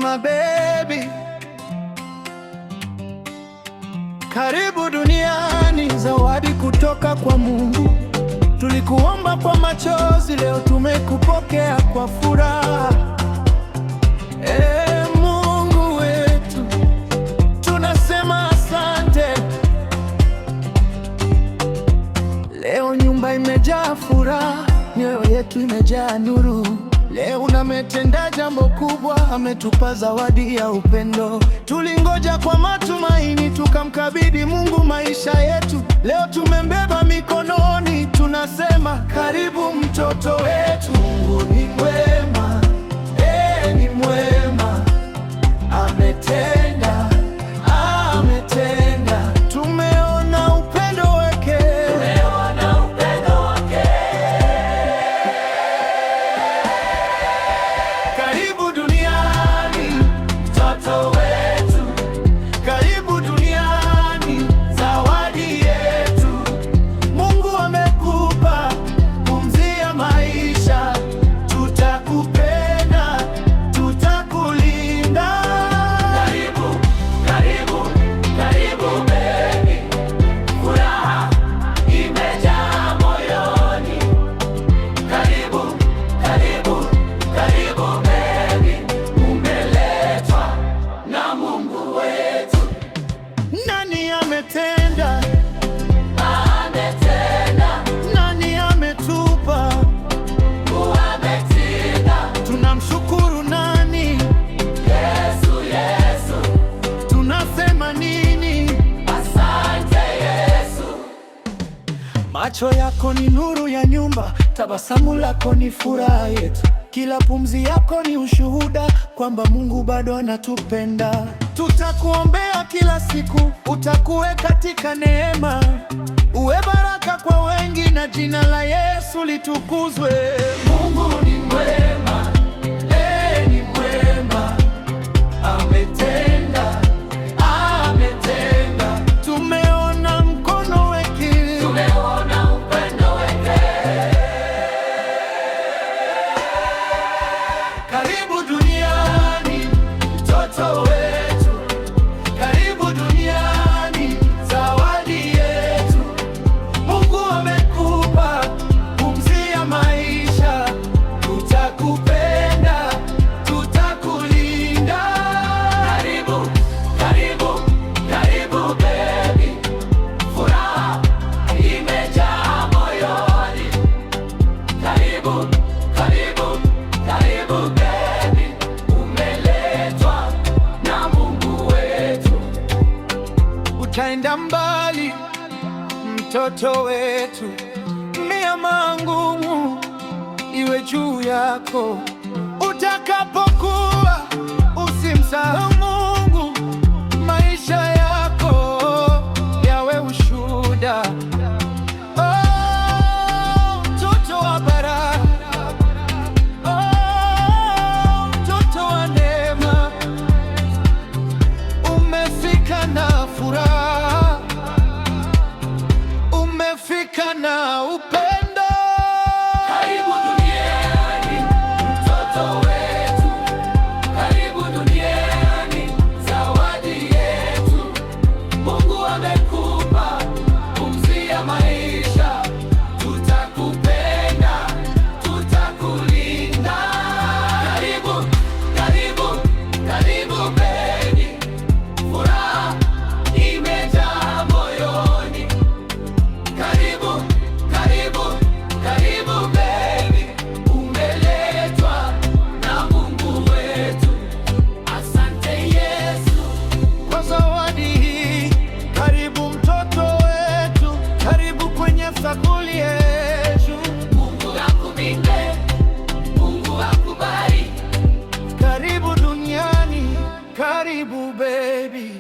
my baby. Karibu duniani, zawadi kutoka kwa Mungu. Tulikuomba kwa machozi, leo tumekupokea kwa furaha. Mungu wetu, tunasema asante. Leo nyumba imejaa furaha, mioyo yetu imejaa nuru. Leo ametenda jambo kubwa, ametupa zawadi ya upendo. Tulingoja kwa matumaini, tukamkabidhi Mungu maisha yetu. Leo tumembeba mikononi, tunasema karibu mtoto wetu. Mungu ni mwema, ni mwema, ametenda, ametenda. Tumeona upendo wake, tumeona upendo wake. Karibu duniani, mtoto wetu. Karibu duniani, zawadi yetu. Mungu amekupa pumzi ya maisha. Tutakupenda, tutakulinda. Karibu, karibu, karibu baby. Furaha imejaa moyoni. Karibu, karibu, karibu baby. Umeletwa na Mungu wetu. Nani ametenda? Ametenda. Nani ametupa? Ametenda. Tunamshukuru nani? Yesu, Yesu. Tunasema nini? Asante Yesu. Macho yako ni nuru ya nyumba, tabasamu lako ni furaha yetu. Kila pumzi yako ni ushuhuda kwamba Mungu bado anatupenda. Tutakuombea kila siku, utakuwe katika neema. Uwe baraka kwa wengi na jina la Yesu litukuzwe. Mungu ni mwema, ni mwema, ametenda, ametenda. Tumeona mkono wake, tumeona upendo wake. Karibu duniani, mtoto wetu. Karibu duniani, zawadi yetu. Mungu amekupa pumzi ya maisha. Tutakupenda, tutakulinda. Karibu, karibu, karibu baby. Furaha imejaa moyoni. Karibu, karibu, karibu baby. Umeletwa na Mungu wetu. Utaenda mbali mtoto wetu, neema ngumu iwe juu yako. Utakapokuwa usimsahau Mungu, maisha yako yawe ushuhuda. Mtoto wa baraka, mtoto wa neema, umefika na furaha, umefika na upendo. Karibu duniani, mtoto wetu. Karibu duniani, zawadi yetu. Mungu amekupa pumzi ya maisha. Tutakupenda, tutakulinda. Karibu, karibu, karibu baby. Furaha imejaa moyoni. Karibu, karibu, karibu baby. Umeletwa na Mungu wetu. Asante Yesu kwa zawadi hii. Karibu mtoto wetu, karibu kwenye sakuli yetu. Mungu akulinde, Mungu akubariki. Karibu duniani, karibu baby.